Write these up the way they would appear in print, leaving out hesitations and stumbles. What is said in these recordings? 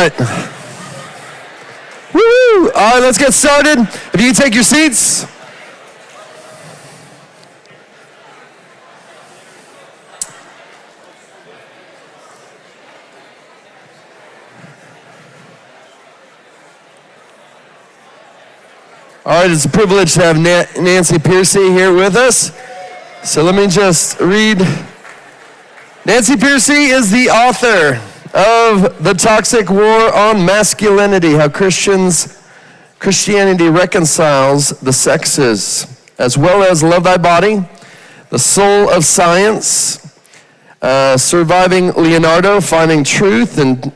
right. Woo! All right, let's get started. If you can take your seats. All right, it's a privilege to have Nancy Pearcey here with us. So let me just read. Nancy Pearcey is the author of The Toxic War on Masculinity, How Christianity Reconciles the Sexes, as well as Love Thy Body, The Soul of Science, Surviving Leonardo, Finding Truth and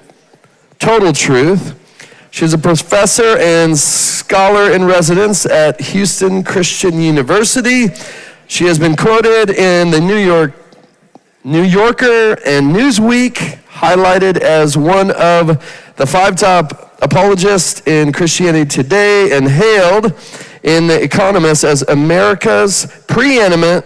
Total Truth. She's a professor and scholar in residence at Houston Christian University. She has been quoted in the New Yorker and Newsweek, highlighted as one of the 5 top apologists in Christianity Today, and hailed in The Economist as America's preeminent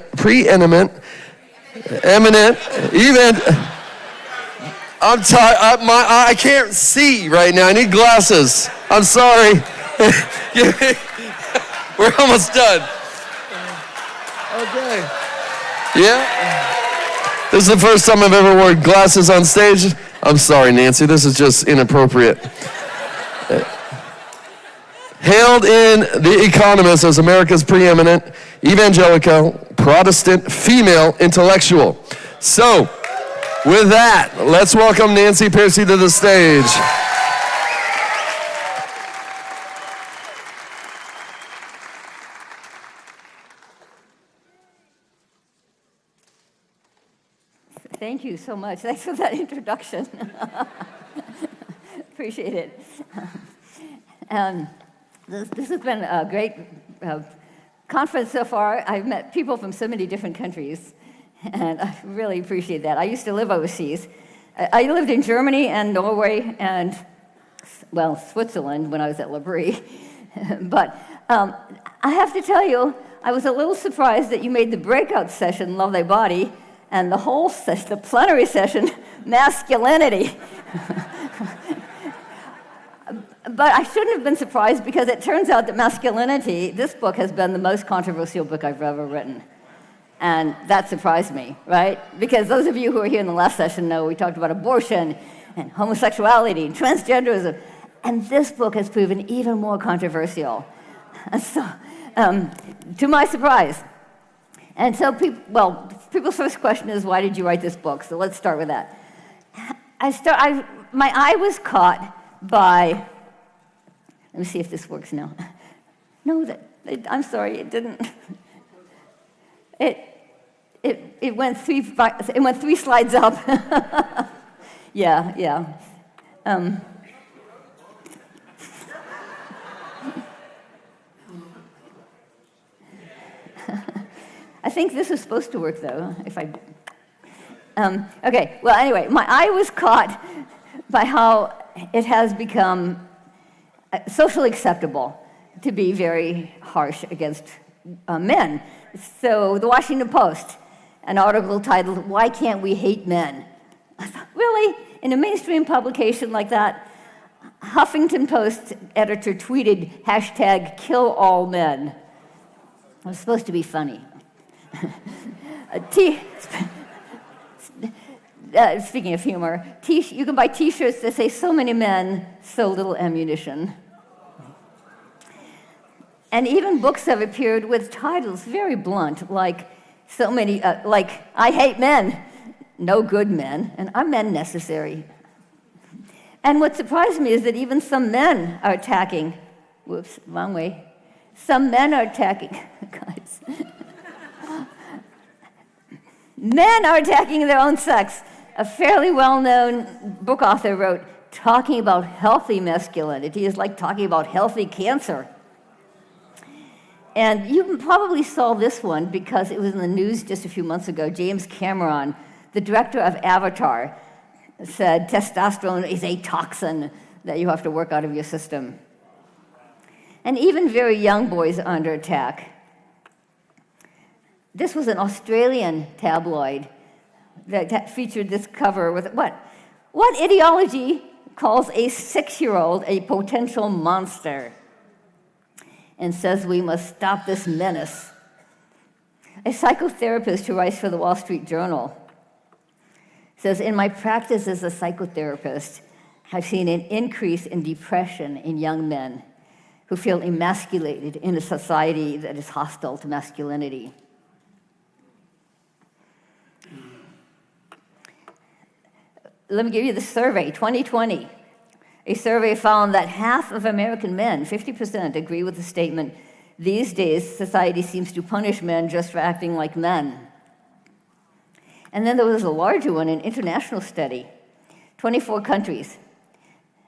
I can't see right now. I need glasses. I'm sorry. We're almost done. Okay. Yeah? This is the first time I've ever worn glasses on stage. I'm sorry, Nancy. This is just inappropriate. Hailed in The Economist as America's preeminent evangelical Protestant female intellectual. So, with that, let's welcome Nancy Pearcey to the stage. Thank you so much. Thanks for that introduction. Appreciate it. This has been a great conference so far. I've met people from so many different countries, and I really appreciate that. I used to live overseas. I lived in Germany and Norway and, well, Switzerland when I was at L'Abri. But I have to tell you, I was a little surprised that you made the breakout session, Love Thy Body, and the whole session, the plenary session, Masculinity. But I shouldn't have been surprised because it turns out that Masculinity, this book, has been the most controversial book I've ever written. And that surprised me, right? Because those of you who were here in the last session know we talked about abortion and homosexuality and transgenderism. And this book has proven even more controversial. And so, to my surprise. And so, people's first question is, why did you write this book? So let's start with that. My eye was caught by, let me see if this works now. No, I'm sorry, it didn't. It went 3 slides up. Yeah. I think this is supposed to work, though, okay, well, anyway, my eye was caught by how it has become socially acceptable to be very harsh against men. So the Washington Post, an article titled, "Why Can't We Hate Men?" I thought, really? In a mainstream publication like that? Huffington Post editor tweeted, #KillAllMen. It was supposed to be funny. Speaking of humor, you can buy T-shirts that say, "So many men, so little ammunition." And even books have appeared with titles very blunt, like "I Hate Men, No Good Men, and Are Men Necessary?" And what surprised me is that even some men are attacking, wrong way. Some men are attacking, guys. Men are attacking their own sex. A fairly well-known book author wrote, "Talking about healthy masculinity is like talking about healthy cancer." And you probably saw this one because it was in the news just a few months ago. James Cameron, the director of Avatar, said testosterone is a toxin that you have to work out of your system. And even very young boys are under attack. This was an Australian tabloid that featured this cover with what? What ideology calls a 6-year-old a potential monster and says we must stop this menace. A psychotherapist who writes for the Wall Street Journal says, in my practice as a psychotherapist, I've seen an increase in depression in young men who feel emasculated in a society that is hostile to masculinity. Let me give you the survey, 2020. A survey found that half of American men, 50%, agree with the statement, these days society seems to punish men just for acting like men. And then there was a larger one, an international study. 24 countries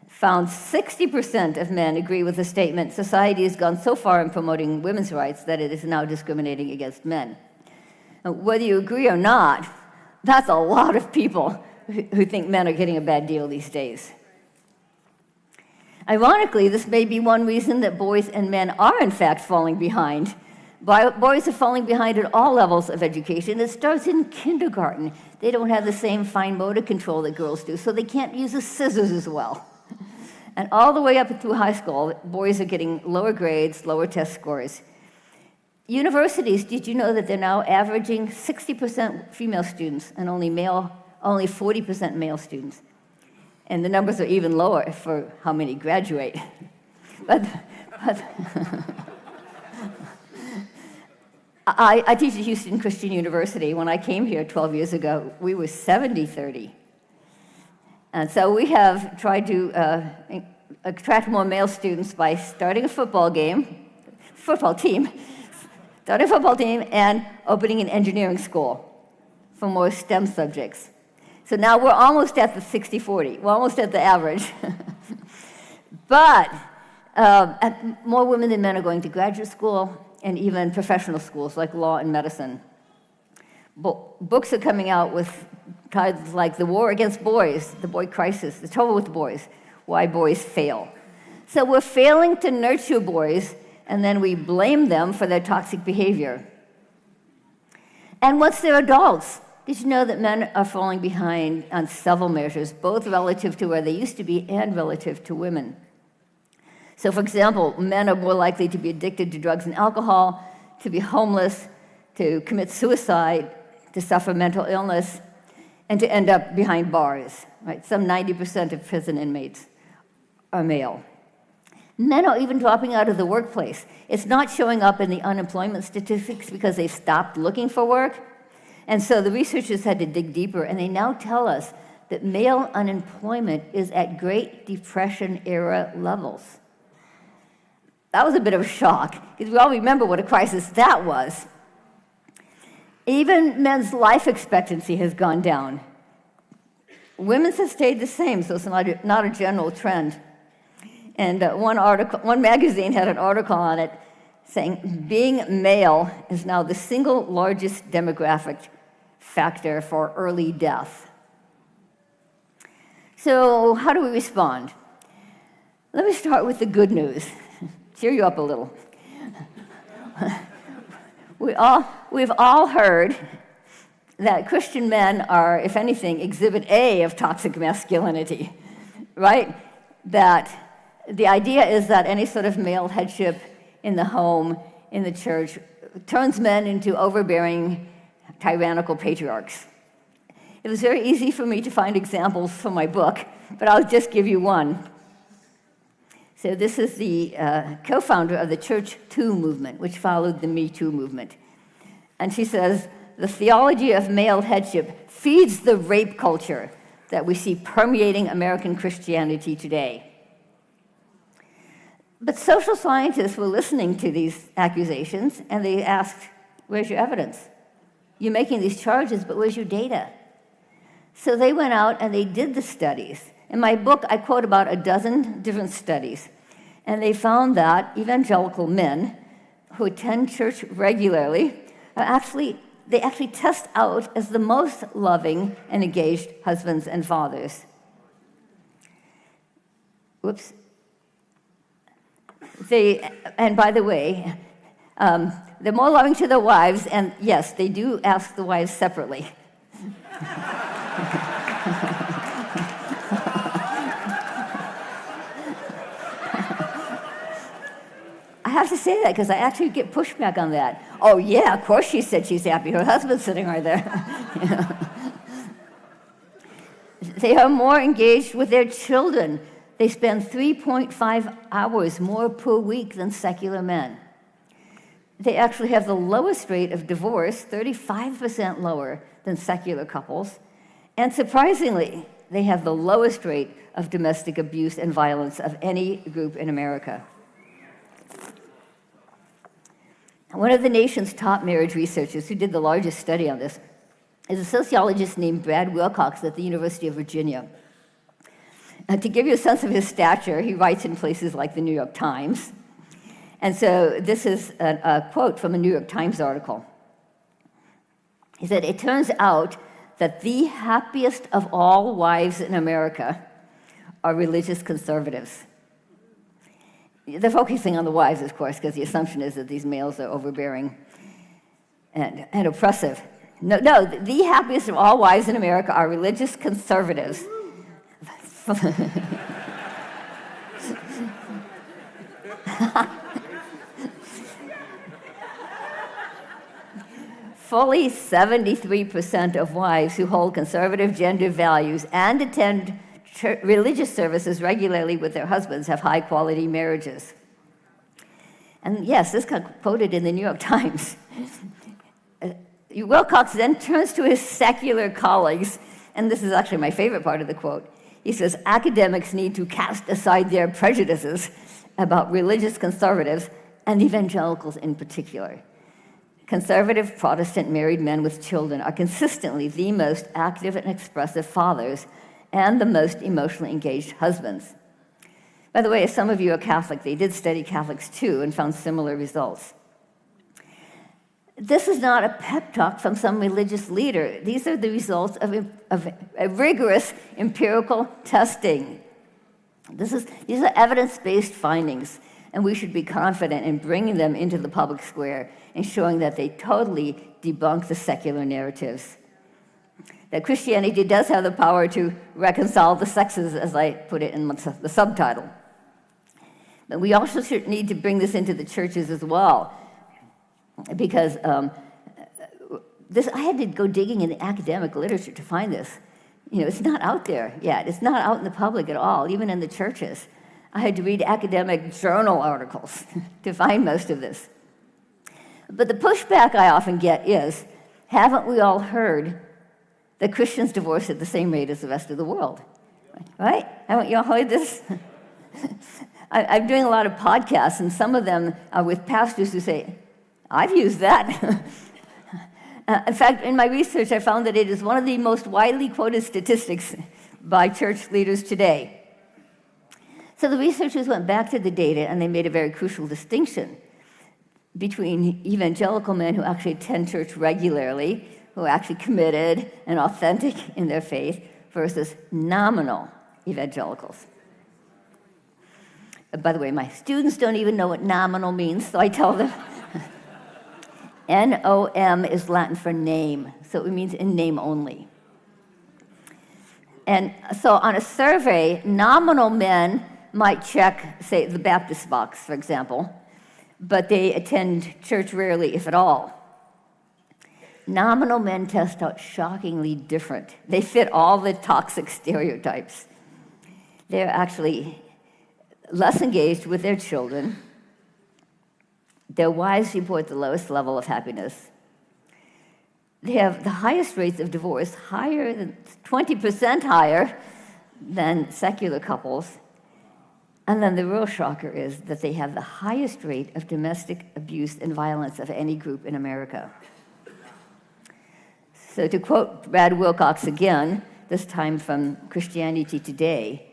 found 60% of men agree with the statement, society has gone so far in promoting women's rights that it is now discriminating against men. Now, whether you agree or not, that's a lot of people who think men are getting a bad deal these days. Ironically, this may be one reason that boys and men are in fact falling behind. Boys are falling behind at all levels of education. It starts in kindergarten. They don't have the same fine motor control that girls do, so they can't use the scissors as well. And all the way up through high school, boys are getting lower grades, lower test scores. Universities, did you know that they're now averaging 60% female students and only 40% male students? And the numbers are even lower for how many graduate. But I teach at Houston Christian University. When I came here 12 years ago, we were 70-30. And so we have tried to attract more male students by starting a football team, and opening an engineering school for more STEM subjects. So now we're almost at the 60-40. We're almost at the average. But more women than men are going to graduate school and even professional schools like law and medicine. Books are coming out with titles like The War Against Boys, The Boy Crisis, The Trouble with Boys, Why Boys Fail. So we're failing to nurture boys, and then we blame them for their toxic behavior. And once they're adults, did you know that men are falling behind on several measures, both relative to where they used to be and relative to women? So, for example, men are more likely to be addicted to drugs and alcohol, to be homeless, to commit suicide, to suffer mental illness, and to end up behind bars. Right? Some 90% of prison inmates are male. Men are even dropping out of the workplace. It's not showing up in the unemployment statistics because they stopped looking for work. And so the researchers had to dig deeper, and they now tell us that male unemployment is at Great Depression era levels. That was a bit of a shock, because we all remember what a crisis that was. Even men's life expectancy has gone down. Women's has stayed the same, so it's not a general trend. And one magazine had an article on it saying being male is now the single largest demographic factor for early death. So how do we respond? Let me start with the good news. Cheer you up a little. We've all heard that Christian men are, if anything, exhibit A of toxic masculinity, right? That the idea is that any sort of male headship in the home, in the church, turns men into overbearing, tyrannical patriarchs. It was very easy for me to find examples from my book, but I'll just give you one. So this is the co-founder of the Church Too movement, which followed the Me Too movement. And she says, the theology of male headship feeds the rape culture that we see permeating American Christianity today. But social scientists were listening to these accusations, and they asked, where's your evidence? You're making these charges, but where's your data? So they went out and they did the studies. In my book, I quote about a dozen different studies, and they found that evangelical men who attend church regularly they actually test out as the most loving and engaged husbands and fathers. Whoops. And by the way, they're more loving to their wives, and yes, they do ask the wives separately. have to say that because I actually get pushback on that. Oh, yeah, of course she said she's happy. Her husband's sitting right there. They are more engaged with their children. They spend 3.5 hours more per week than secular men. They actually have the lowest rate of divorce, 35% lower than secular couples. And surprisingly, they have the lowest rate of domestic abuse and violence of any group in America. One of the nation's top marriage researchers who did the largest study on this is a sociologist named Brad Wilcox at the University of Virginia. To give you a sense of his stature, he writes in places like the New York Times. And so this is a quote from a New York Times article. He said, "It turns out that the happiest of all wives in America are religious conservatives." They're focusing on the wives, of course, because the assumption is that these males are overbearing and oppressive. No, the happiest of all wives in America are religious conservatives. Fully 73% of wives who hold conservative gender values and attend religious services regularly with their husbands have high-quality marriages. And yes, this got quoted in the New York Times. Wilcox then turns to his secular colleagues, and this is actually my favorite part of the quote. He says, "Academics need to cast aside their prejudices about religious conservatives and evangelicals in particular. Conservative Protestant married men with children are consistently the most active and expressive fathers and the most emotionally engaged husbands." By the way, if some of you are Catholic, they did study Catholics too and found similar results. This is not a pep talk from some religious leader. These are the results of a rigorous empirical testing. These are evidence-based findings, and we should be confident in bringing them into the public square and showing that they totally debunk the secular narratives. That Christianity does have the power to reconcile the sexes, as I put it in the subtitle. But we also should need to bring this into the churches as well, because I had to go digging in the academic literature to find this. It's not out there yet. It's not out in the public at all, even in the churches. I had to read academic journal articles to find most of this. But the pushback I often get is, haven't we all heard that Christians divorce at the same rate as the rest of the world? Right? Haven't you all heard this? I'm doing a lot of podcasts, and some of them are with pastors who say, "I've used that." In fact, in my research, I found that it is one of the most widely quoted statistics by church leaders today. So the researchers went back to the data, and they made a very crucial distinction between evangelical men who actually attend church regularly, who are actually committed and authentic in their faith, versus nominal evangelicals. By the way, my students don't even know what nominal means, so I tell them N-O-M is Latin for name, so it means in name only. And so on a survey, nominal men might check, say, the Baptist box, for example, but they attend church rarely, if at all. Nominal men test out shockingly different. They fit all the toxic stereotypes. They're actually less engaged with their children. Their wives report the lowest level of happiness. They have the highest rates of divorce, higher than 20% higher than secular couples. And then the real shocker is that they have the highest rate of domestic abuse and violence of any group in America. So to quote Brad Wilcox again, this time from Christianity Today,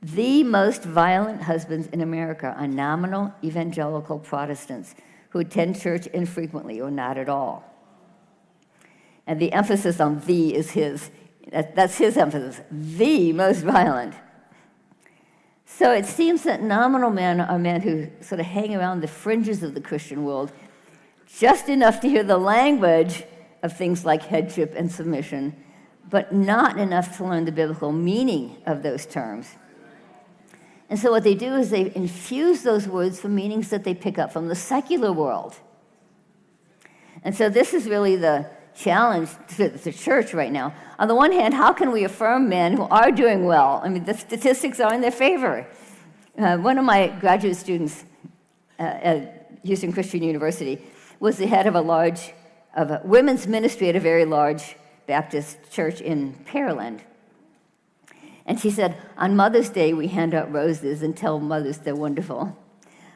"The most violent husbands in America are nominal evangelical Protestants who attend church infrequently or not at all." And the emphasis on "the" is his. That's his emphasis. The most violent. So it seems that nominal men are men who sort of hang around the fringes of the Christian world just enough to hear the language of things like headship and submission, but not enough to learn the biblical meaning of those terms. And so what they do is they infuse those words from meanings that they pick up from the secular world. And so this is really the challenge to the church right now. On the one hand, how can we affirm men who are doing well? I mean, the statistics are in their favor. One of my graduate students at Houston Christian University was the head of a women's ministry at a very large Baptist church in Pearland. And she said, on Mother's Day, we hand out roses and tell mothers they're wonderful.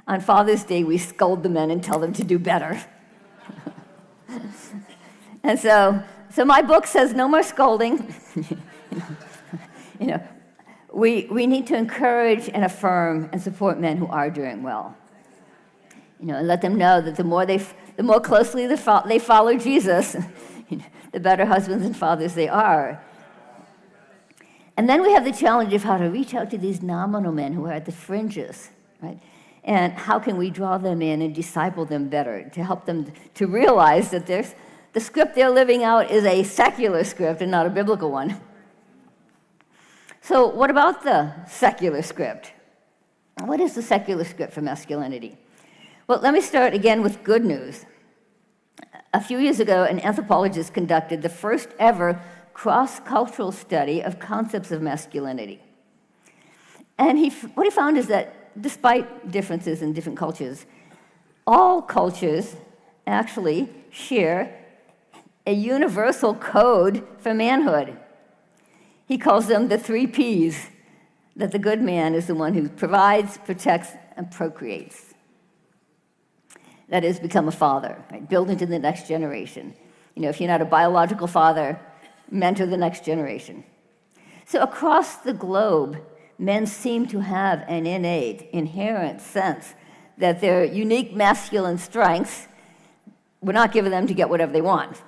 On Father's Day, we scold the men and tell them to do better. And so my book says no more scolding. We need to encourage and affirm and support men who are doing well. And let them know that the more closely they follow Jesus, the better husbands and fathers they are. And then we have the challenge of how to reach out to these nominal men who are at the fringes, right? And how can we draw them in and disciple them better to help them to realize that the script they're living out is a secular script and not a biblical one. So what about the secular script? What is the secular script for masculinity? Well, let me start again with good news. A few years ago, an anthropologist conducted the first ever cross-cultural study of concepts of masculinity. And what he found is that despite differences in different cultures, all cultures actually share a universal code for manhood. He calls them the 3 Ps, that the good man is the one who provides, protects, and procreates. That is, become a father, right? Build into the next generation. If you're not a biological father, mentor the next generation. So across the globe, men seem to have an innate, inherent sense that their unique masculine strengths, we're not giving them to get whatever they want,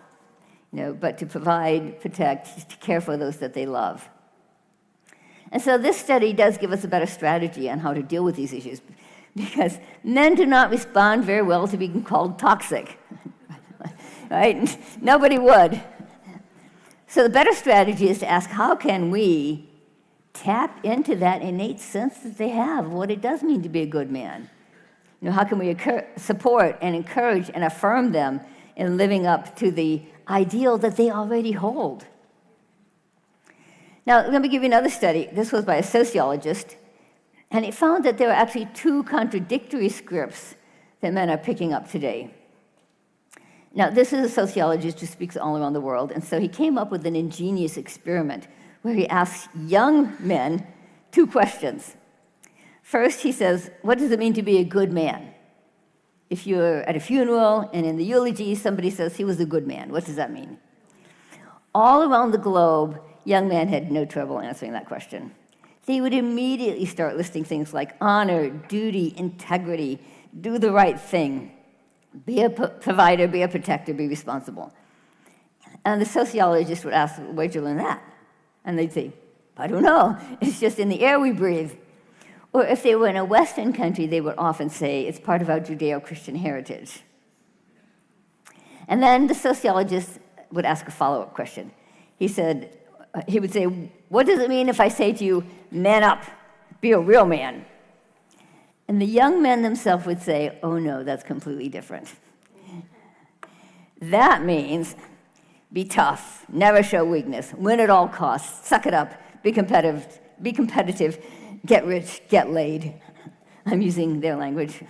but to provide, protect, to care for those that they love. And so this study does give us a better strategy on how to deal with these issues, because men do not respond very well to being called toxic, right? Nobody would. So the better strategy is to ask, how can we tap into that innate sense that they have, what it does mean to be a good man? How can we support and encourage and affirm them in living up to the ideal that they already hold? Now, let me give you another study. This was by a sociologist, and it found that there are actually 2 contradictory scripts that men are picking up today. Now, this is a sociologist who speaks all around the world, and so he came up with an ingenious experiment where he asks young men 2 questions. First, he says, what does it mean to be a good man? If you're at a funeral and in the eulogy, somebody says he was a good man, what does that mean? All around the globe, young men had no trouble answering that question. They would immediately start listing things like honor, duty, integrity, do the right thing, be a provider, be a protector, be responsible. And the sociologist would ask, where'd you learn that? And they'd say, I don't know, it's just in the air we breathe. Or if they were in a Western country, they would often say, it's part of our Judeo-Christian heritage. And then the sociologist would ask a follow-up question. He would say, what does it mean if I say to you, man up, be a real man? And the young men themselves would say, oh no, that's completely different. That means be tough, never show weakness, win at all costs, suck it up, be competitive, get rich, get laid. I'm using their language.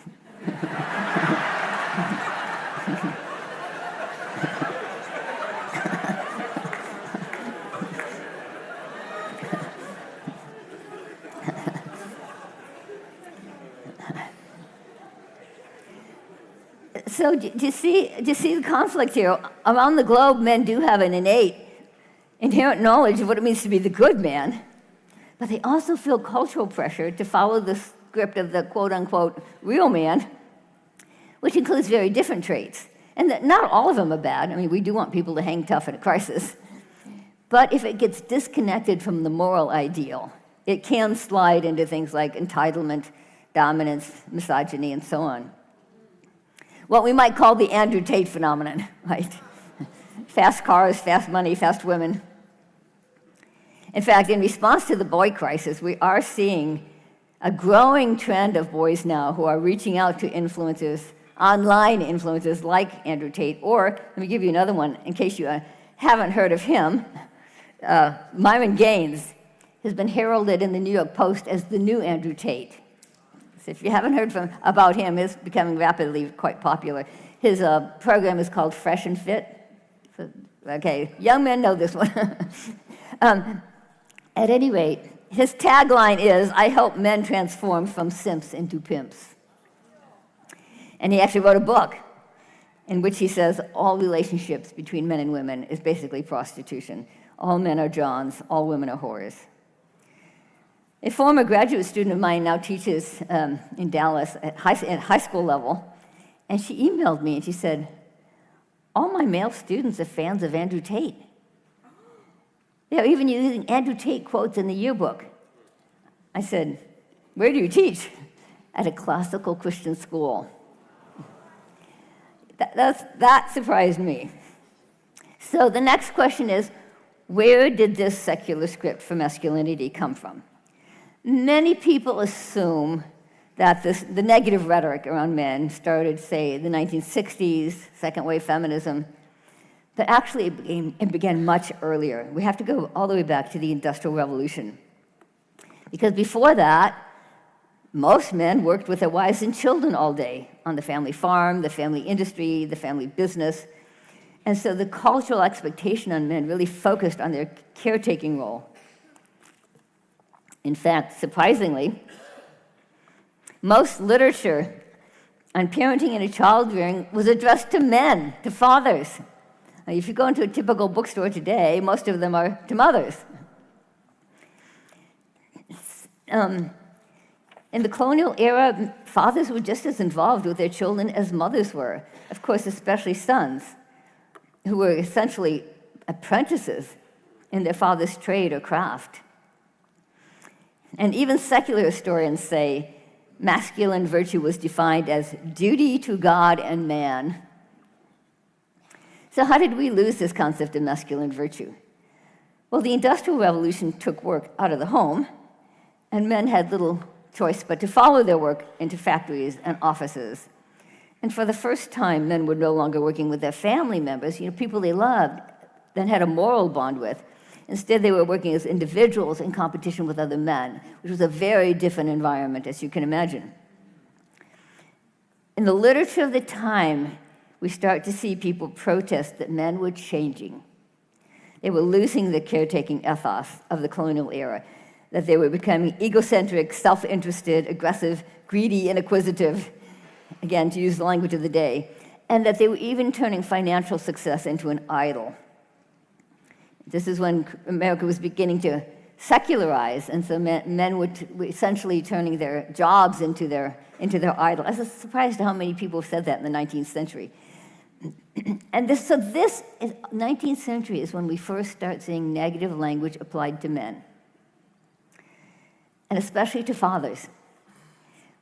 So do you see the conflict here? Around the globe, men do have an innate, inherent knowledge of what it means to be the good man, but they also feel cultural pressure to follow the script of the quote-unquote real man, which includes very different traits. And not all of them are bad. I mean, we do want people to hang tough at a crisis. But if it gets disconnected from the moral ideal, it can slide into things like entitlement, dominance, misogyny, and so on. What we might call the Andrew Tate phenomenon, right? Fast cars, fast money, fast women. In fact, in response to the boy crisis, we are seeing a growing trend of boys now who are reaching out to influencers, online influencers like Andrew Tate, or let me give you another one in case you haven't heard of him. Myron Gaines has been heralded in the New York Post as the new Andrew Tate. So if you haven't heard about him, he's becoming rapidly quite popular. His program is called Fresh and Fit. So, okay, young men know this one. At any rate, his tagline is, "I help men transform from simps into pimps." And he actually wrote a book in which he says all relationships between men and women is basically prostitution. All men are Johns, all women are whores. A former graduate student of mine now teaches in Dallas at high school level, and she emailed me and she said, "All my male students are fans of Andrew Tate. They're even using Andrew Tate quotes in the yearbook." I said, "Where do you teach?" "At a classical Christian school." That surprised me. So the next question is, where did this secular script for masculinity come from? Many people assume that the negative rhetoric around men started, say, in the 1960s, second wave feminism, but actually it began much earlier. We have to go all the way back to the Industrial Revolution. Because before that, most men worked with their wives and children all day on the family farm, the family industry, the family business. And so the cultural expectation on men really focused on their caretaking role. In fact, surprisingly, most literature on parenting and child rearing was addressed to men, to fathers. Now, if you go into a typical bookstore today, most of them are to mothers. In the colonial era, fathers were just as involved with their children as mothers were. Of course, especially sons, who were essentially apprentices in their father's trade or craft. And even secular historians say masculine virtue was defined as duty to God and man. So how did we lose this concept of masculine virtue? Well, the Industrial Revolution took work out of the home, and men had little choice but to follow their work into factories and offices. And for the first time, men were no longer working with their family members, people they loved, then had a moral bond with. Instead, they were working as individuals in competition with other men, which was a very different environment, as you can imagine. In the literature of the time, we start to see people protest that men were changing. They were losing the caretaking ethos of the colonial era, that they were becoming egocentric, self-interested, aggressive, greedy, and acquisitive, again, to use the language of the day, and that they were even turning financial success into an idol. This is when America was beginning to secularize, and so men were essentially turning their jobs into their idol. I was surprised how many people said that in the 19th century. And this 19th century is when we first start seeing negative language applied to men, and especially to fathers.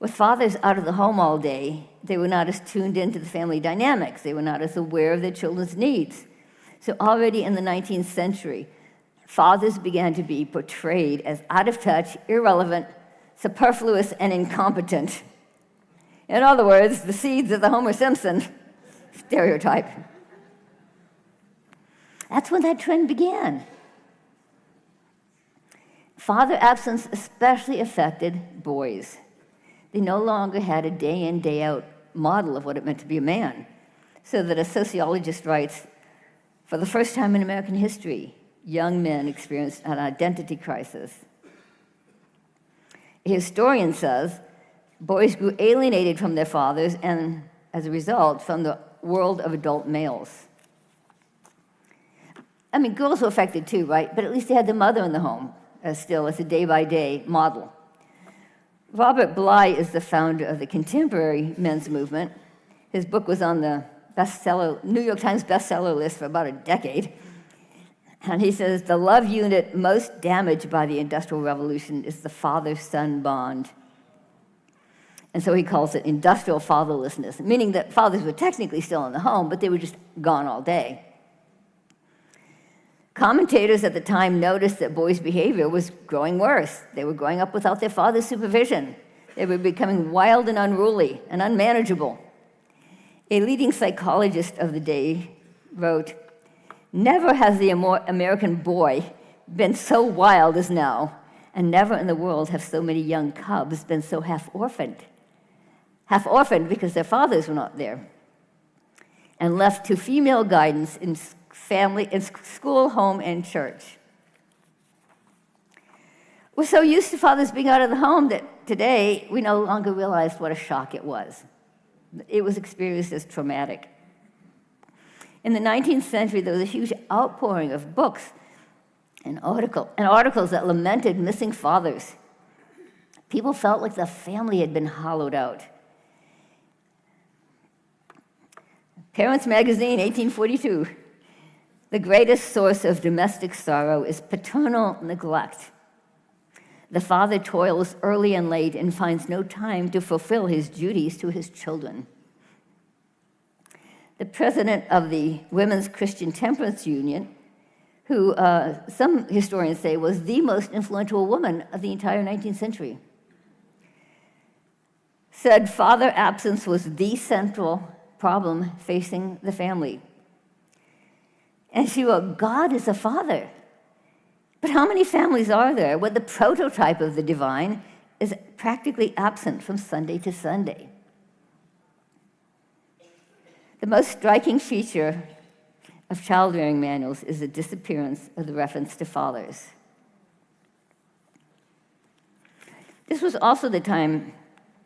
With fathers out of the home all day, they were not as tuned into the family dynamics. They were not as aware of their children's needs. So already in the 19th century, fathers began to be portrayed as out of touch, irrelevant, superfluous, and incompetent. In other words, the seeds of the Homer Simpson stereotype. That's when that trend began. Father absence especially affected boys. They no longer had a day in, day out model of what it meant to be a man. So that a sociologist writes, for the first time in American history, young men experienced an identity crisis. A historian says, boys grew alienated from their fathers and, as a result, from the world of adult males. I mean, girls were affected too, right? But at least they had the mother in the home, as a day-by-day model. Robert Bly is the founder of the contemporary men's movement. His book was on the New York Times bestseller list for about a decade. And he says, the love unit most damaged by the Industrial Revolution is the father-son bond. And so he calls it industrial fatherlessness, meaning that fathers were technically still in the home, but they were just gone all day. Commentators at the time noticed that boys' behavior was growing worse. They were growing up without their father's supervision. They were becoming wild and unruly and unmanageable. A leading psychologist of the day wrote, "Never has the American boy been so wild as now, and never in the world have so many young cubs been so half-orphaned. Half-orphaned because their fathers were not there, and left to female guidance in family, in school, home, and church." We're so used to fathers being out of the home that today we no longer realize what a shock it was. It was experienced as traumatic. In the 19th century, there was a huge outpouring of books and articles that lamented missing fathers. People felt like the family had been hollowed out. Parents Magazine, 1842. "The greatest source of domestic sorrow is paternal neglect. The father toils early and late and finds no time to fulfill his duties to his children." The president of the Women's Christian Temperance Union, who some historians say was the most influential woman of the entire 19th century, said father absence was the central problem facing the family. And she wrote, "God is a father. But how many families are there where the prototype of the divine is practically absent from Sunday to Sunday?" The most striking feature of child-rearing manuals is the disappearance of the reference to fathers. This was also the time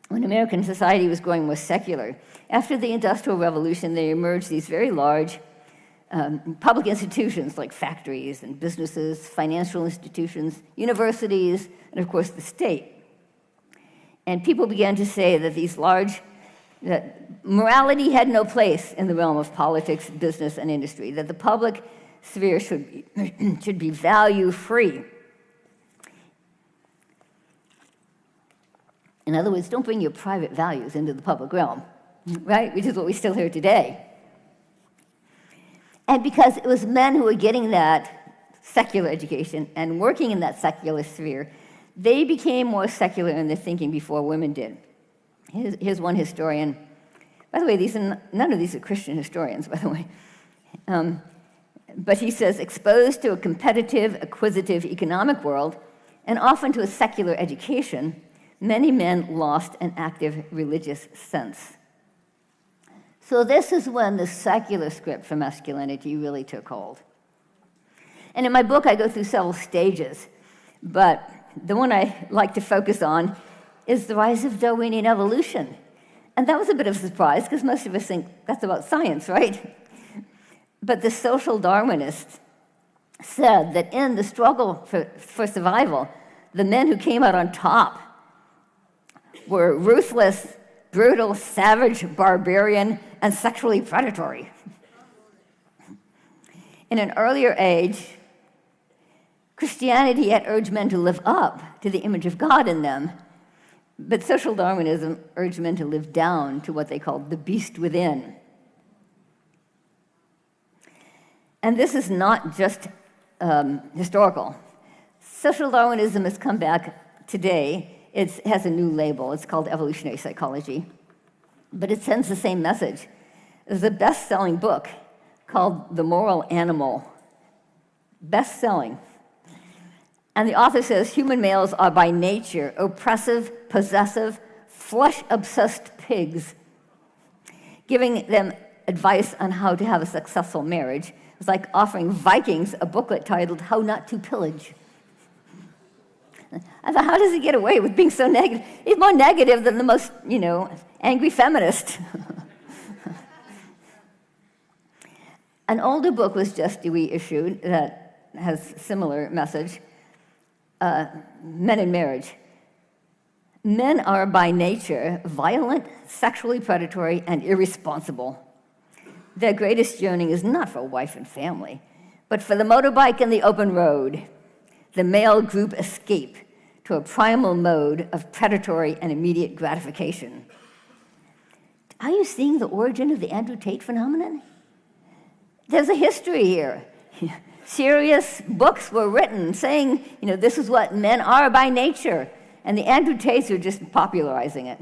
when American society was growing more secular. After the Industrial Revolution, there emerged these very large public institutions like factories and businesses, financial institutions, universities, and of course the state. And people began to say that that morality had no place in the realm of politics, business, and industry, that the public sphere should be value-free. In other words, don't bring your private values into the public realm, right? Which is what we still hear today. And because it was men who were getting that secular education and working in that secular sphere, they became more secular in their thinking before women did. Here's one historian. By the way, none of these are Christian historians, by the way. But he says, "Exposed to a competitive, acquisitive economic world, and often to a secular education, many men lost an active religious sense." So this is when the secular script for masculinity really took hold. And in my book, I go through several stages, but the one I like to focus on is the rise of Darwinian evolution. And that was a bit of a surprise, because most of us think that's about science, right? But the social Darwinists said that in the struggle for survival, the men who came out on top were ruthless, brutal, savage, barbarian, and sexually predatory. In an earlier age, Christianity had urged men to live up to the image of God in them, but social Darwinism urged men to live down to what they called the beast within. And this is not just historical. Social Darwinism has come back today. It has a new label. It's called evolutionary psychology. But it sends the same message. There's a best-selling book called The Moral Animal. Best-selling. And the author says human males are by nature oppressive, possessive, flesh-obsessed pigs. Giving them advice on how to have a successful marriage is like offering Vikings a booklet titled How Not to Pillage. I thought, how does he get away with being so negative? He's more negative than the most, angry feminist. An older book was just reissued that has similar message, Men in Marriage. Men are by nature violent, sexually predatory, and irresponsible. Their greatest yearning is not for wife and family, but for the motorbike and the open road. The male group escape to a primal mode of predatory and immediate gratification. Are you seeing the origin of the Andrew Tate phenomenon? There's a history here. Serious books were written saying, this is what men are by nature. And the Andrew Tates are just popularizing it.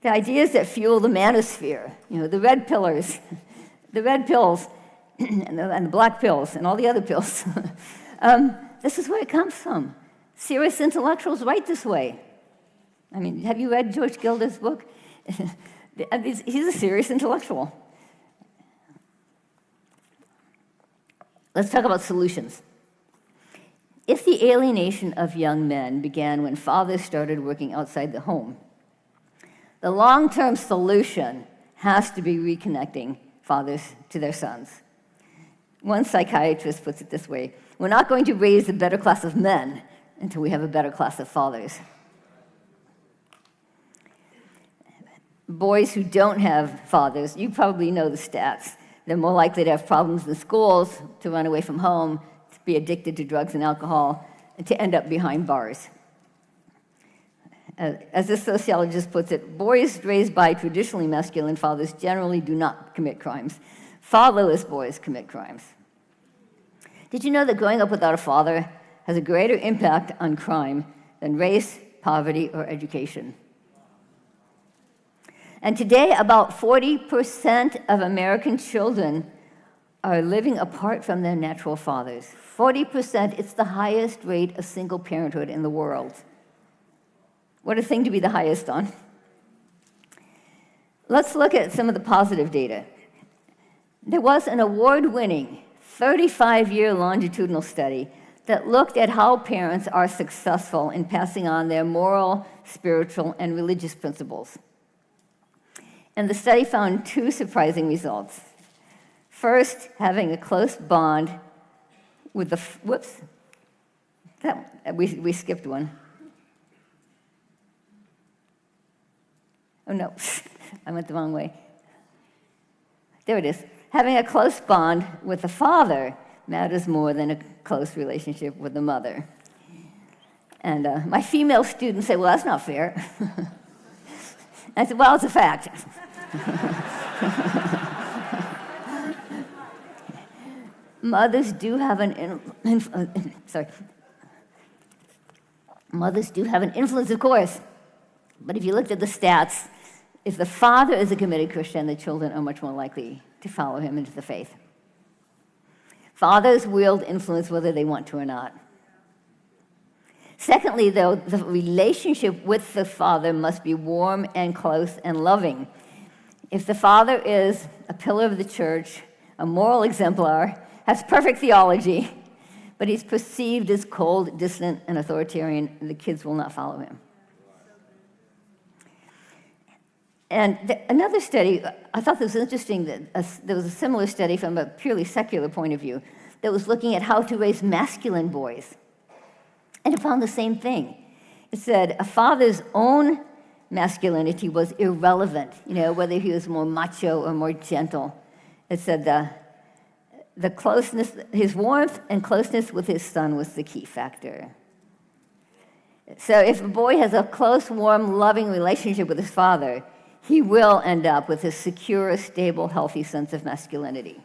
The ideas that fuel the manosphere, the red pillars, the red pills, and the black pills, and all the other pills. This is where it comes from. Serious intellectuals write this way. I mean, have you read George Gilder's book? He's a serious intellectual. Let's talk about solutions. If the alienation of young men began when fathers started working outside the home, the long-term solution has to be reconnecting fathers to their sons. One psychiatrist puts it this way: we're not going to raise a better class of men until we have a better class of fathers. Boys who don't have fathers, you probably know the stats. They're more likely to have problems in schools, to run away from home, to be addicted to drugs and alcohol, and to end up behind bars. As this sociologist puts it, boys raised by traditionally masculine fathers generally do not commit crimes. Fatherless boys commit crimes. Did you know that growing up without a father has a greater impact on crime than race, poverty, or education? And today, about 40% of American children are living apart from their natural fathers. 40%, it's the highest rate of single parenthood in the world. What a thing to be the highest on. Let's look at some of the positive data. There was an award-winning 35-year longitudinal study that looked at how parents are successful in passing on their moral, spiritual, and religious principles. And the study found two surprising results. First, having a close bond with we skipped one. Oh, no, I went the wrong way. There it is. Having a close bond with the father matters more than a close relationship with the mother. And my female students say, well, that's not fair. I said, well, it's a fact. Mothers do have an influence, of course. But if you looked at the stats, if the father is a committed Christian, the children are much more likely to follow him into the faith. Fathers wield influence whether they want to or not. Secondly, though, the relationship with the father must be warm and close and loving. If the father is a pillar of the church, a moral exemplar, has perfect theology, but he's perceived as cold, distant, and authoritarian, the kids will not follow him. And another study, I thought this was interesting, that there was a similar study from a purely secular point of view that was looking at how to raise masculine boys. And it found the same thing. It said a father's own masculinity was irrelevant, whether he was more macho or more gentle. It said the closeness, his warmth and closeness with his son was the key factor. So if a boy has a close, warm, loving relationship with his father, he will end up with a secure, stable, healthy sense of masculinity.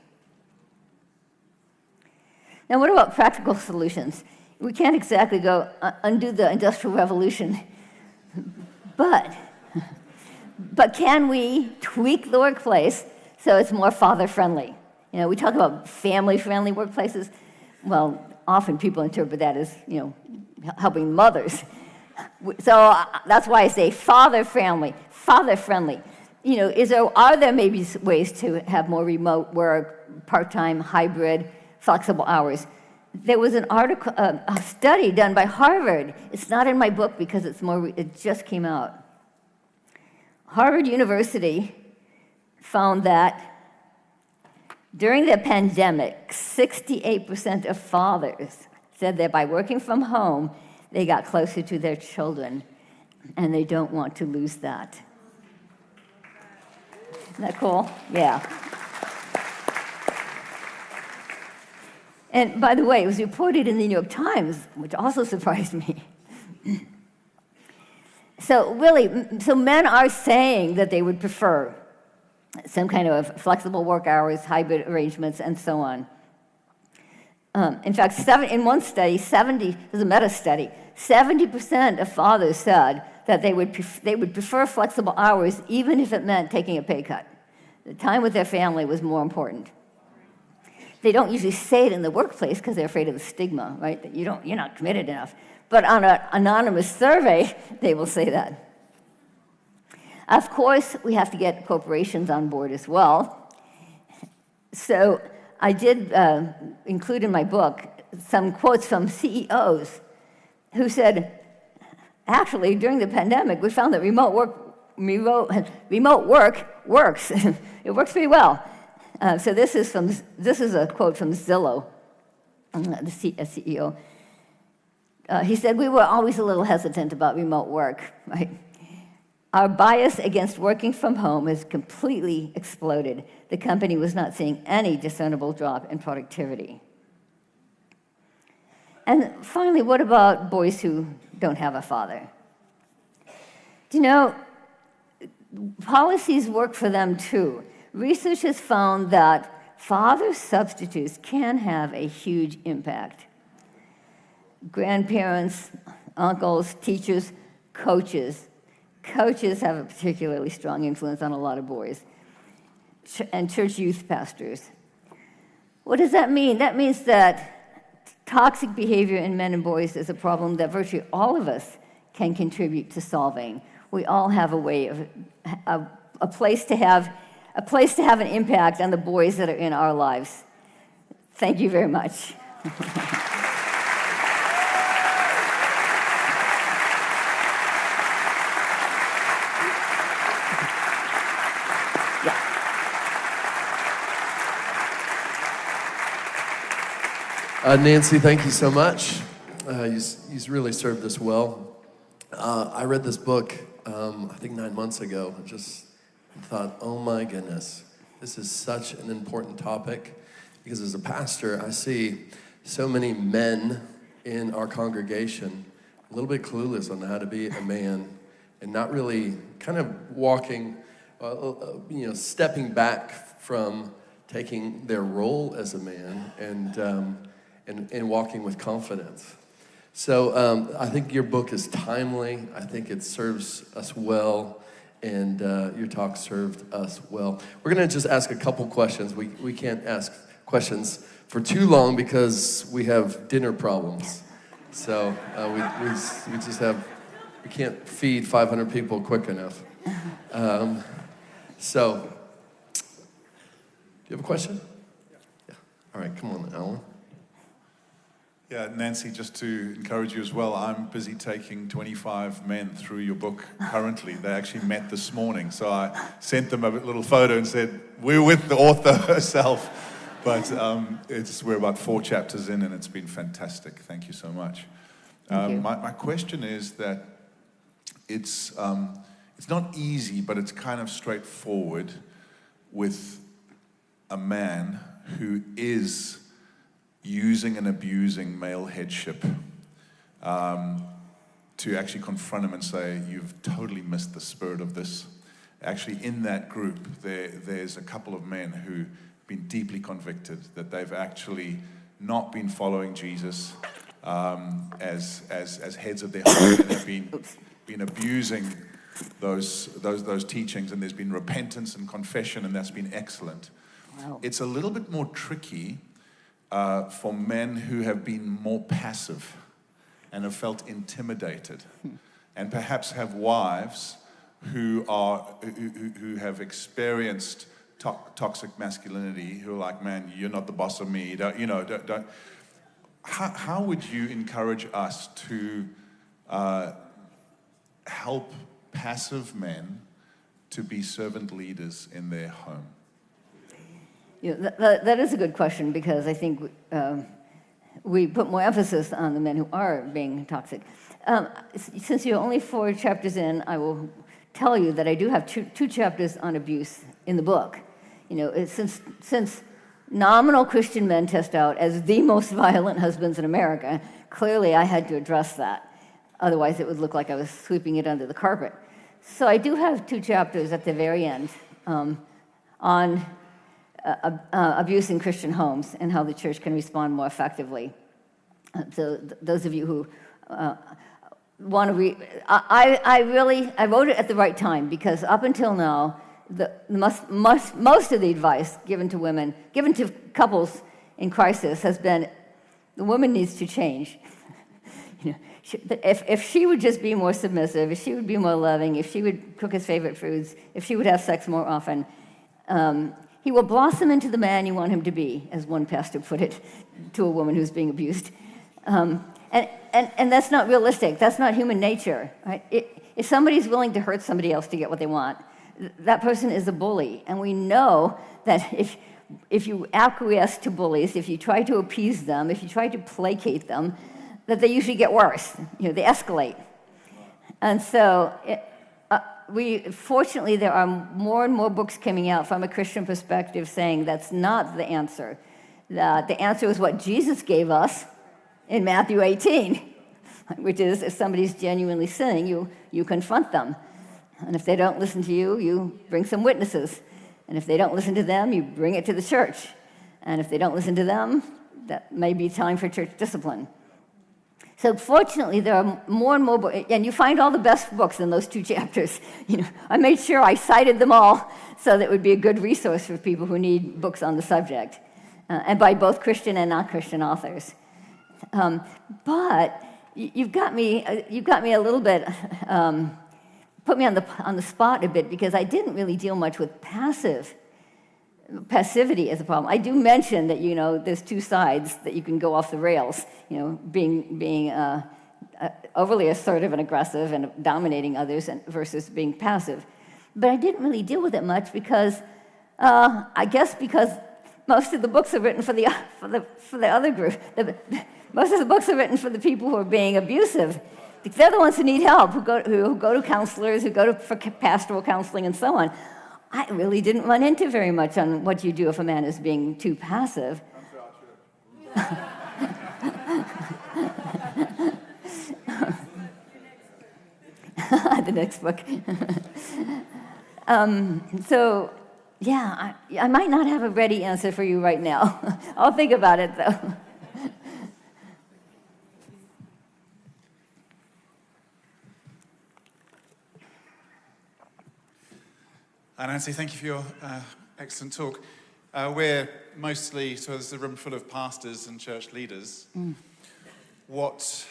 Now, what about practical solutions? We can't exactly go undo the Industrial Revolution, but can we tweak the workplace so it's more father-friendly? We talk about family-friendly workplaces. Well, often people interpret that as, helping mothers. So that's why I say father-friendly. Are there maybe ways to have more remote work, part-time, hybrid, flexible hours? There was an article, a study done by Harvard. It's not in my book because it just came out. Harvard University found that during the pandemic, 68% of fathers said that by working from home, they got closer to their children, and they don't want to lose that. Isn't that cool? Yeah. And by the way, it was reported in the New York Times, which also surprised me. So men are saying that they would prefer some kind of flexible work hours, hybrid arrangements, and so on. In fact, in one study, there's a meta-study, 70% of fathers said that they would prefer flexible hours even if it meant taking a pay cut. The time with their family was more important. They don't usually say it in the workplace because they're afraid of the stigma, right? That you're not committed enough. But on an anonymous survey, they will say that. Of course, we have to get corporations on board as well. So I did include in my book some quotes from CEOs who said, actually, during the pandemic, we found that remote work works. It works pretty well. So this is a quote from Zillow, the CEO. He said, "We were always a little hesitant about remote work, right? Our bias against working from home has completely exploded. The company was not seeing any discernible drop in productivity." And finally, what about boys who don't have a father? Do you know, policies work for them too. Research has found that father substitutes can have a huge impact. Grandparents, uncles, teachers, coaches. Coaches have a particularly strong influence on a lot of boys, and church youth pastors. What does that mean? That means that toxic behavior in men and boys is a problem that virtually all of us can contribute to solving. We all have a way of a place to have an impact on the boys that are in our lives. Thank you very much. Nancy, thank you so much. You really served us well. I read this book, I think 9 months ago. I just thought, oh my goodness, this is such an important topic, because as a pastor, I see so many men in our congregation a little bit clueless on how to be a man and not really kind of walking, stepping back from taking their role as a man and walking with confidence. So I think your book is timely. I think it serves us well, and your talk served us well. We're going to just ask a couple questions. We can't ask questions for too long because we have dinner problems. So we can't feed 500 people quick enough. So, do you have a question? Yeah. All right, come on, Alan. Yeah, Nancy, just to encourage you as well, I'm busy taking 25 men through your book currently. They actually met this morning, so I sent them a little photo and said, we're with the author herself. But we're about 4 chapters in, and it's been fantastic. Thank you so much. Thank you. My question is that it's not easy, but it's kind of straightforward with a man who is using and abusing male headship, to actually confront him and say, you've totally missed the spirit of this. Actually, in that group, there's a couple of men who've been deeply convicted that they've actually not been following Jesus as heads of their home, and have been abusing those teachings, and there's been repentance and confession, and that's been excellent. Wow. It's a little bit more tricky for men who have been more passive and have felt intimidated, and perhaps have wives who have experienced toxic masculinity, who are like, man, you're not the boss of me. Don't. How would you encourage us to help passive men to be servant leaders in their home? Yeah, that is a good question, because I think we put more emphasis on the men who are being toxic. Since you're only 4 chapters in, I will tell you that I do have two chapters on abuse in the book. Since nominal Christian men test out as the most violent husbands in America, clearly I had to address that. Otherwise, it would look like I was sweeping it under the carpet. So I do have 2 chapters at the very end on abuse in Christian homes and how the church can respond more effectively. So those of you who want to read, I wrote it at the right time, because up until now, most of the advice given to women, given to couples in crisis, has been the woman needs to change. If she would just be more submissive, if she would be more loving, if she would cook his favorite foods, if she would have sex more often, he will blossom into the man you want him to be, as one pastor put it to a woman who's being abused. And that's not realistic. That's not human nature. Right? If somebody's willing to hurt somebody else to get what they want, that person is a bully. And we know that if you acquiesce to bullies, if you try to appease them, if you try to placate them, that they usually get worse. They escalate. And so fortunately, there are more and more books coming out from a Christian perspective saying that's not the answer. The answer is what Jesus gave us in Matthew 18, which is if somebody's genuinely sinning, you confront them. And if they don't listen to you, you bring some witnesses. And if they don't listen to them, you bring it to the church. And if they don't listen to them, that may be time for church discipline. So fortunately, there are more and more books, and you find all the best books in those 2 chapters. I made sure I cited them all so that it would be a good resource for people who need books on the subject, and by both Christian and non-Christian authors. But you've got me a little bit, put me on the spot a bit, because I didn't really deal much with passivity as a problem. I do mention that there's 2 sides that you can go off the rails. Being overly assertive and aggressive and dominating others versus being passive. But I didn't really deal with it much because I guess because most of the books are written for the other group. Most of the books are written for the people who are being abusive. They're the ones who need help, who go to counselors, who go for pastoral counseling, and so on. I really didn't run into very much on what you do if a man is being too passive. The next book. So, yeah, I might not have a ready answer for you right now. I'll think about it, though. Nancy, thank you for your excellent talk. We're mostly, so there's a room full of pastors and church leaders. What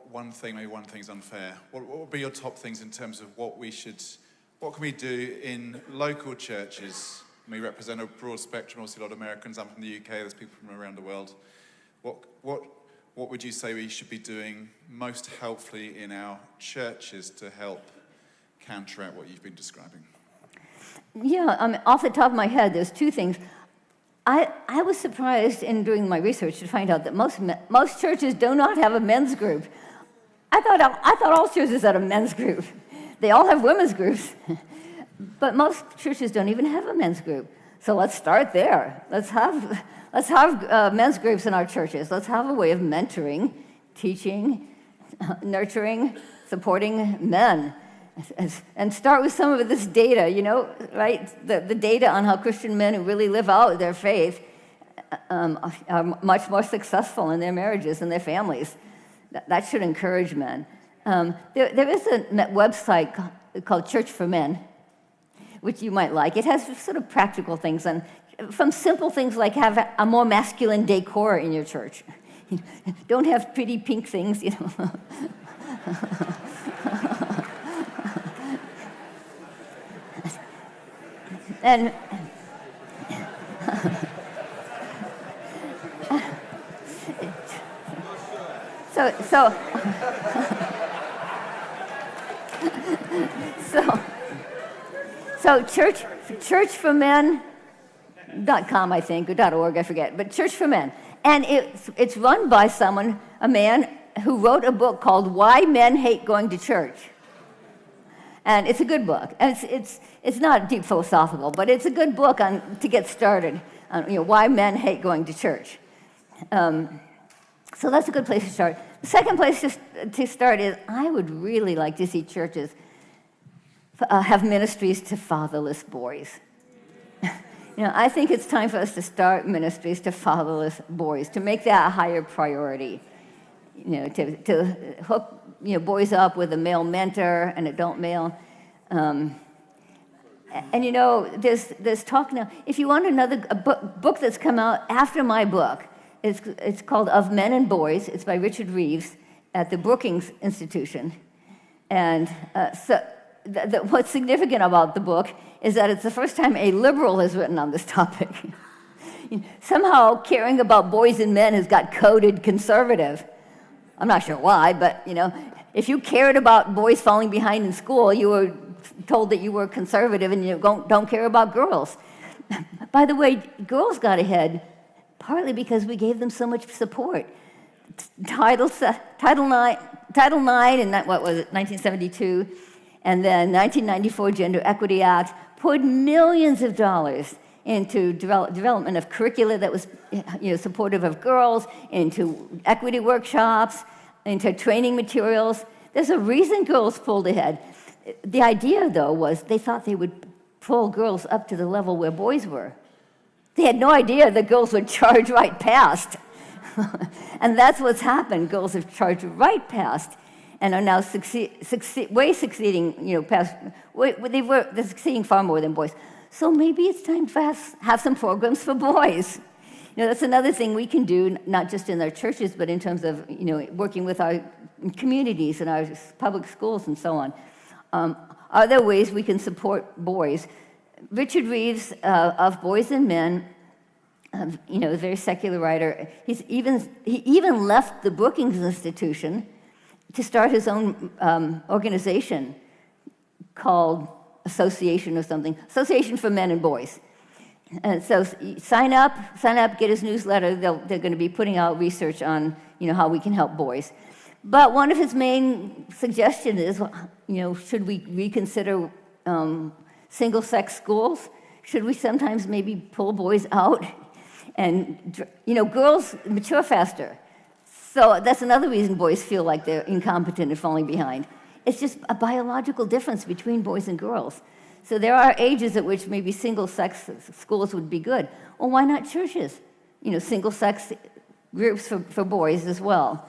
one thing, maybe one thing's unfair, what would be your top things in terms of what can we do in local churches? We represent a broad spectrum, obviously a lot of Americans, I'm from the UK, there's people from around the world. What would you say we should be doing most helpfully in our churches to help counteract what you've been describing? Yeah, off the top of my head, there's 2 things. I was surprised in doing my research to find out that most churches do not have a men's group. I thought all churches had a men's group. They all have women's groups, but most churches don't even have a men's group. So let's start there. Let's have men's groups in our churches. Let's have a way of mentoring, teaching, nurturing, supporting men. And start with some of this data, right? The data on how Christian men who really live out their faith are much more successful in their marriages and their families. That should encourage men. There is a website called Church for Men, which you might like. It has sort of practical things, and from simple things like have a more masculine decor in your church. Don't have pretty pink things, And so churchformen.com, I think, or .org, I forget, but Church for Men. And it's run by a man who wrote a book called Why Men Hate Going to Church. And it's a good book. And it's not deep philosophical, but it's a good book to get started on why men hate going to church. So that's a good place to start. The second place to start is I would really like to see churches have ministries to fatherless boys. I think it's time for us to start ministries to fatherless boys, to make that a higher priority. To hook boys up with a male mentor, an adult male. And there's talk now. If you want a book that's come out after my book, it's called Of Men and Boys. It's by Richard Reeves at the Brookings Institution. And what's significant about the book is that it's the first time a liberal has written on this topic. Somehow caring about boys and men has got coded conservative. I'm not sure why, but if you cared about boys falling behind in school, you were told that you were conservative and you don't care about girls. By the way, girls got ahead partly because we gave them so much support. Title IX, and what was it, 1972, and then 1994 Gender Equity Act poured millions of dollars into development of curricula that was supportive of girls, into equity workshops, into training materials. There's a reason girls pulled ahead. The idea, though, was they thought they would pull girls up to the level where boys were. They had no idea that girls would charge right past. And that's what's happened. Girls have charged right past and are now succeeding, they're succeeding far more than boys. So maybe it's time to have some programs for boys. That's another thing we can do, not just in our churches, but in terms of, working with our communities and our public schools and so on. Are there ways we can support boys? Richard Reeves of Boys and Men, a very secular writer, he even left the Brookings Institution to start his own organization called Association for Men and Boys. And so sign up, get his newsletter. They're going to be putting out research on, how we can help boys. But one of his main suggestions is, should we reconsider single-sex schools? Should we sometimes maybe pull boys out? And, girls mature faster. So that's another reason boys feel like they're incompetent and falling behind. It's just a biological difference between boys and girls. So there are ages at which maybe single-sex schools would be good. Well, why not churches? Single-sex groups for boys as well.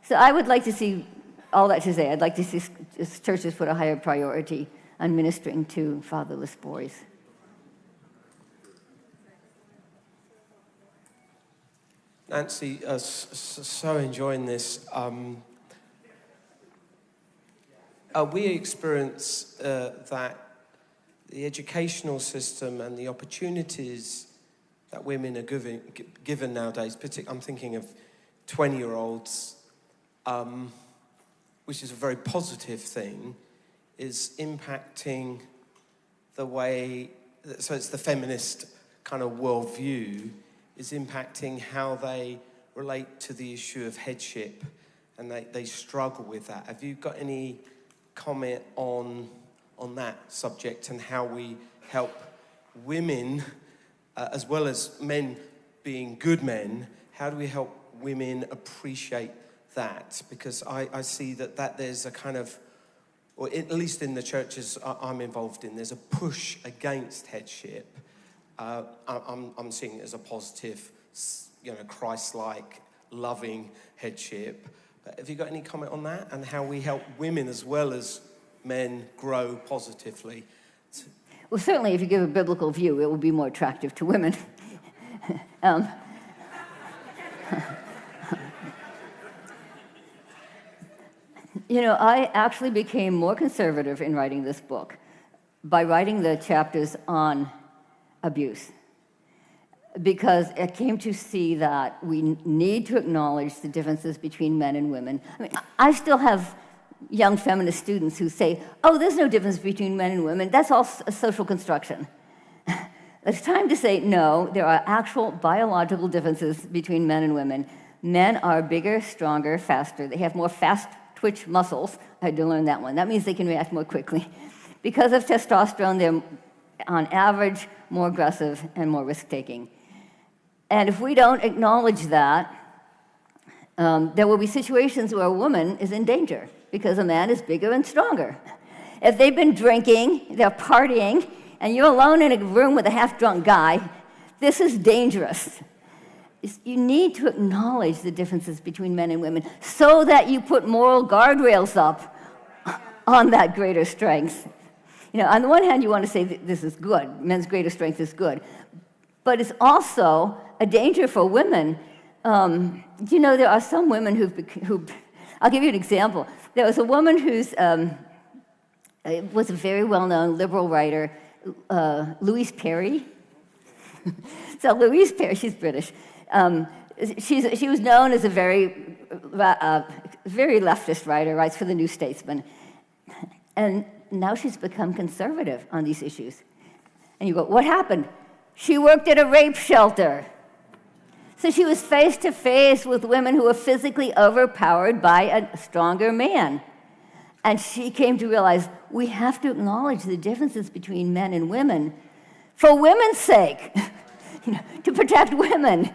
So I would like to see, all that to say, I'd like to see churches put a higher priority on ministering to fatherless boys. Nancy, so enjoying this. We experience that the educational system and the opportunities that women are given nowadays, particularly I'm thinking of 20-year-olds, which is a very positive thing, is impacting the way, so it's the feminist kind of worldview, is impacting how they relate to the issue of headship, and they struggle with that. Have you got any comment on that subject and how we help women, as well as men being good men, how do we help women appreciate that? Because I see that there's a kind of, or at least in the churches I'm involved in, there's a push against headship. I'm seeing it as a positive, Christ-like, loving headship. Have you got any comment on that and how we help women as well as men grow positively? Well, certainly if you give a biblical view, it will be more attractive to women. I actually became more conservative in writing this book by writing the chapters on abuse, because I came to see that we need to acknowledge the differences between men and women. I still have young feminist students who say, oh, there's no difference between men and women. That's all a social construction. It's time to say, no, there are actual biological differences between men and women. Men are bigger, stronger, faster. They have more fast twitch muscles. I had to learn that one. That means they can react more quickly. Because of testosterone, they're, on average, more aggressive and more risk-taking. And if we don't acknowledge that, there will be situations where a woman is in danger because a man is bigger and stronger. If they've been drinking, they're partying, and you're alone in a room with a half-drunk guy, this is dangerous. You need to acknowledge the differences between men and women so that you put moral guardrails up on that greater strength. On the one hand, you want to say this is good, men's greater strength is good, but it's also a danger for women. There are some women who I'll give you an example. There was a woman who's was a very well-known liberal writer, Louise Perry. So Louise Perry, she's British. She was known as a very leftist writer, writes for the New Statesman. And now she's become conservative on these issues. And you go, what happened? She worked at a rape shelter. So she was face to face with women who were physically overpowered by a stronger man. And she came to realize we have to acknowledge the differences between men and women for women's sake, to protect women.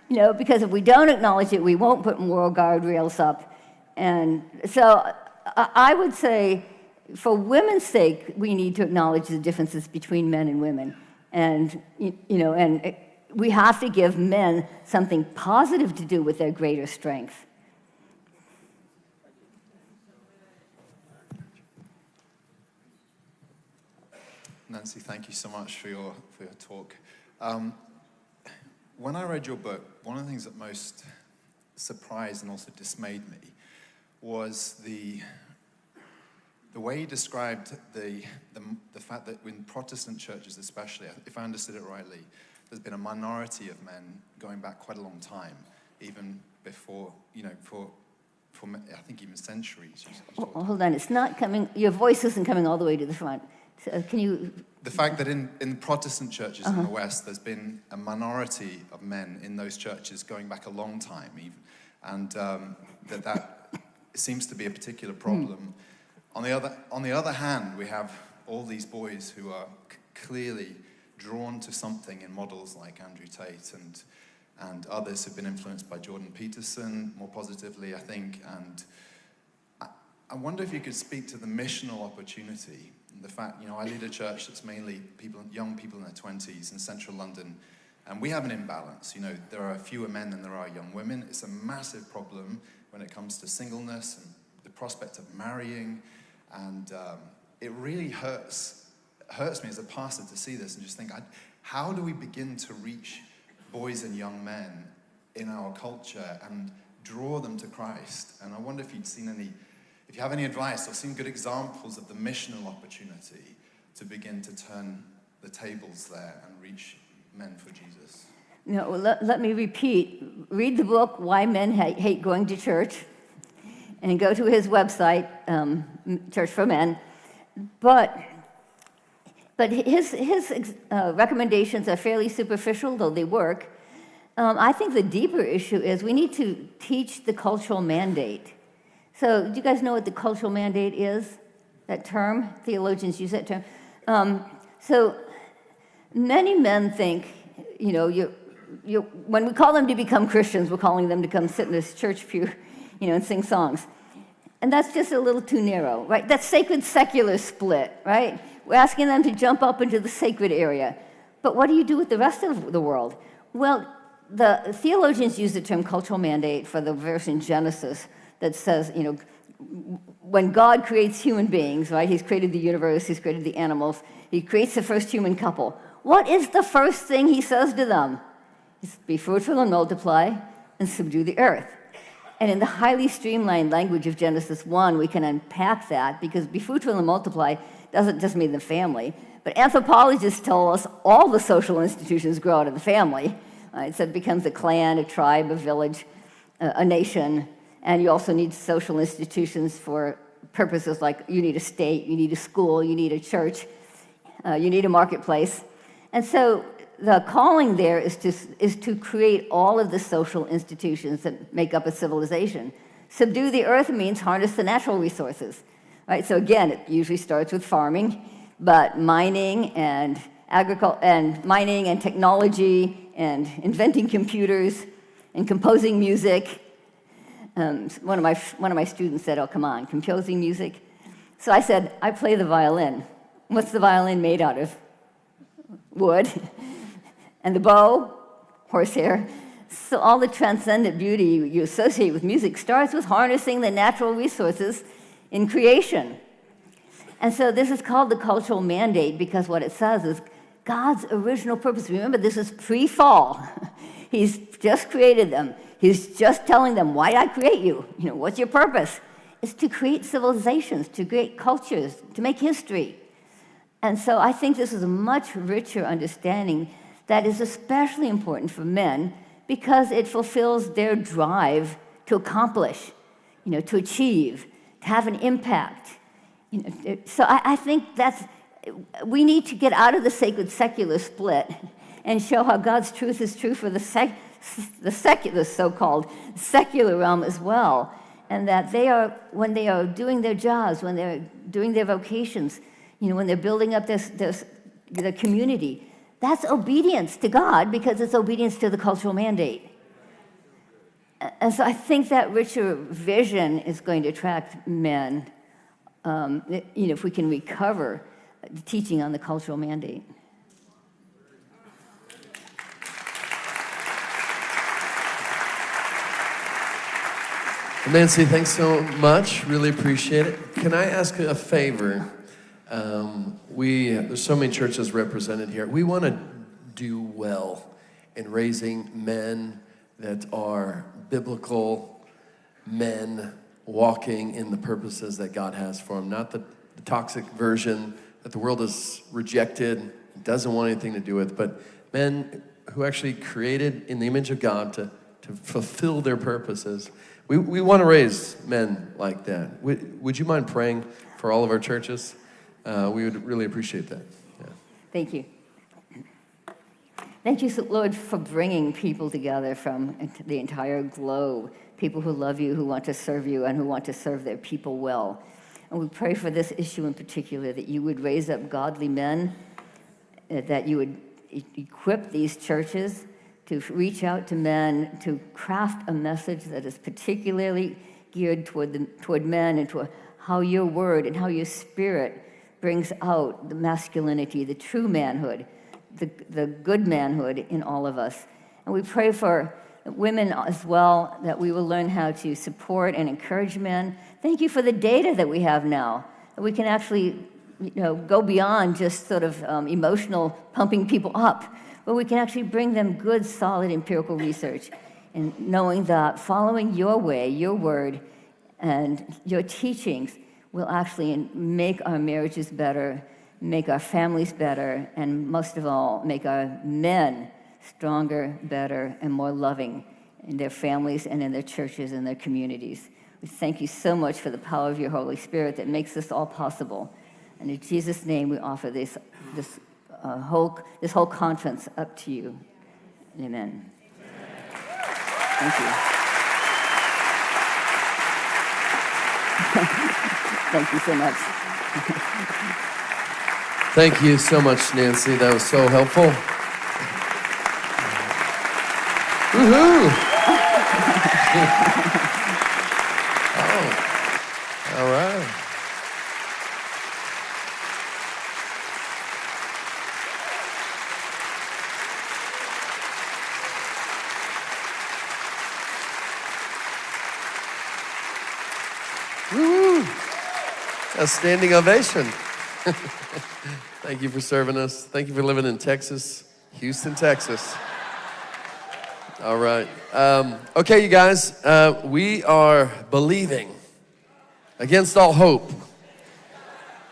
Because if we don't acknowledge it, we won't put moral guardrails up. And so I would say, for women's sake, we need to acknowledge the differences between men and women. And, and we have to give men something positive to do with their greater strength. Nancy, thank you so much for your talk. When I read your book, one of the things that most surprised and also dismayed me was the way you described the fact that in Protestant churches especially, if I understood it rightly, there's been a minority of men going back quite a long time, even before, for I think even centuries. Hold on, it's not coming, your voice isn't coming all the way to the front. So can you... The fact that in Protestant churches in the West, there's been a minority of men in those churches going back a long time even, and that seems to be a particular problem. On the other hand, we have all these boys who are clearly drawn to something in models like Andrew Tate and others who've been influenced by Jordan Peterson more positively, I think. And I wonder if you could speak to the missional opportunity. The fact, I lead a church that's mainly young people in their 20s in central London, and we have an imbalance. There are fewer men than there are young women. It's a massive problem when it comes to singleness and the prospect of marrying, and it really hurts me as a pastor to see this and just think, how do we begin to reach boys and young men in our culture and draw them to Christ? And I wonder if if you have any advice or seen good examples of the missional opportunity to begin to turn the tables there and reach men for Jesus. Let me repeat. Read the book, Why Men Hate Going to Church, and go to his website, Church for Men. But his recommendations are fairly superficial, though they work. I think the deeper issue is we need to teach the cultural mandate. So do you guys know what the cultural mandate is? That term? Theologians use that term. So many men think, when we call them to become Christians, we're calling them to come sit in this church pew, and sing songs. And that's just a little too narrow, right? That's sacred-secular split, right? We're asking them to jump up into the sacred area. But what do you do with the rest of the world? Well, the theologians use the term cultural mandate for the verse in Genesis that says, when God creates human beings, right? He's created the universe, he's created the animals, he creates the first human couple. What is the first thing he says to them? It's be fruitful and multiply and subdue the earth. And in the highly streamlined language of Genesis 1, we can unpack that, because be fruitful and multiply doesn't just mean the family, but anthropologists tell us all the social institutions grow out of the family. Right? So it becomes a clan, a tribe, a village, a nation. And you also need social institutions for purposes like you need a state, you need a school, you need a church, you need a marketplace. And so the calling there is to create all of the social institutions that make up a civilization. Subdue the earth means harness the natural resources. Right? So again, it usually starts with farming, but mining and technology and inventing computers and composing music. One of my students said, "Oh, come on, composing music." So I said, "I play the violin." What's the violin made out of? wood, and the bow, horsehair. So all the transcendent beauty you associate with music starts with harnessing the natural resources in creation. And so this is called the cultural mandate because what it says is God's original purpose. Remember, this is pre-fall. He's just created them. He's just telling them, why did I create you? What's your purpose? It's to create civilizations, to create cultures, to make history. And so I think this is a much richer understanding that is especially important for men because it fulfills their drive to accomplish, to achieve, to have an impact. So I think we need to get out of the sacred-secular split and show how God's truth is true for the secular, so-called secular realm as well, and that when they are doing their jobs, when they're doing their vocations, when they're building up their community, that's obedience to God because it's obedience to the cultural mandate. And so I think that richer vision is going to attract men, if we can recover the teaching on the cultural mandate. Nancy, thanks so much. Really appreciate it. Can I ask a favor? There's so many churches represented here. We want to do well in raising men that are biblical men walking in the purposes that God has for them, not the toxic version that the world has rejected, doesn't want anything to do with, but men who actually created in the image of God to fulfill their purposes. We want to raise men like that. Would you mind praying for all of our churches? We would really appreciate that. Yeah. Thank you. Thank you, Lord, for bringing people together from the entire globe, people who love you, who want to serve you, and who want to serve their people well. And we pray for this issue in particular, that you would raise up godly men, that you would equip these churches to reach out to men, to craft a message that is particularly geared toward men and to how your word and how your spirit brings out the masculinity, the true manhood, the good manhood in all of us. And we pray for women as well, that we will learn how to support and encourage men. Thank you for the data that we have now. That we can actually go beyond just sort of emotional pumping people up, but we can actually bring them good, solid empirical research. And knowing that following your way, your word, and your teachings will actually make our marriages better, make our families better, and most of all, make our men stronger, better, and more loving in their families and in their churches and their communities. We thank you so much for the power of your Holy Spirit that makes this all possible. And in Jesus' name, we offer this whole conference up to you. Amen. Thank you. Thank you so much. Thank you so much, Nancy. That was so helpful. Woohoo! Oh, all right. Woo! A standing ovation. Thank you for serving us. Thank you for living in Texas, Houston, Texas. All right. Okay, you guys, we are believing against all hope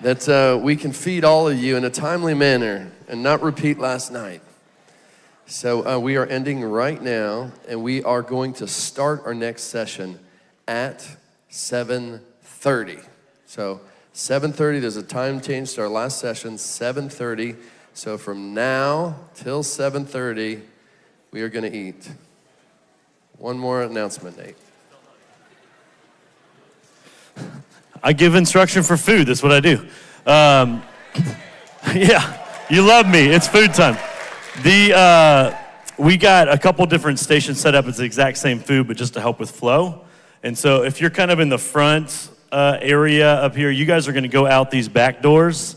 that we can feed all of you in a timely manner and not repeat last night. So we are ending right now, and we are going to start our next session at 7:30. So 7:30, there's a time change to our last session, 7:30. So from now till 7:30, we are going to eat. One more announcement, Nate. I give instruction for food. That's what I do. Yeah, you love me. It's food time. We got a couple different stations set up. It's the exact same food, but just to help with flow. And so if you're kind of in the front area up here, you guys are going to go out these back doors,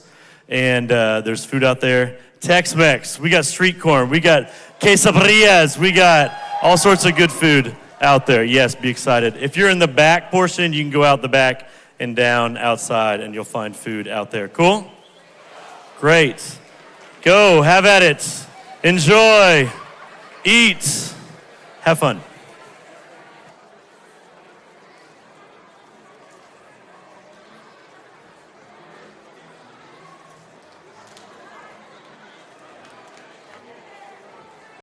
and there's food out there. Tex-Mex. We got street corn. We got quesadillas. We got all sorts of good food out there. Yes, be excited. If you're in the back portion, you can go out the back and down outside, and you'll find food out there. Cool? Great. Go, have at it. Enjoy. Eat. Have fun.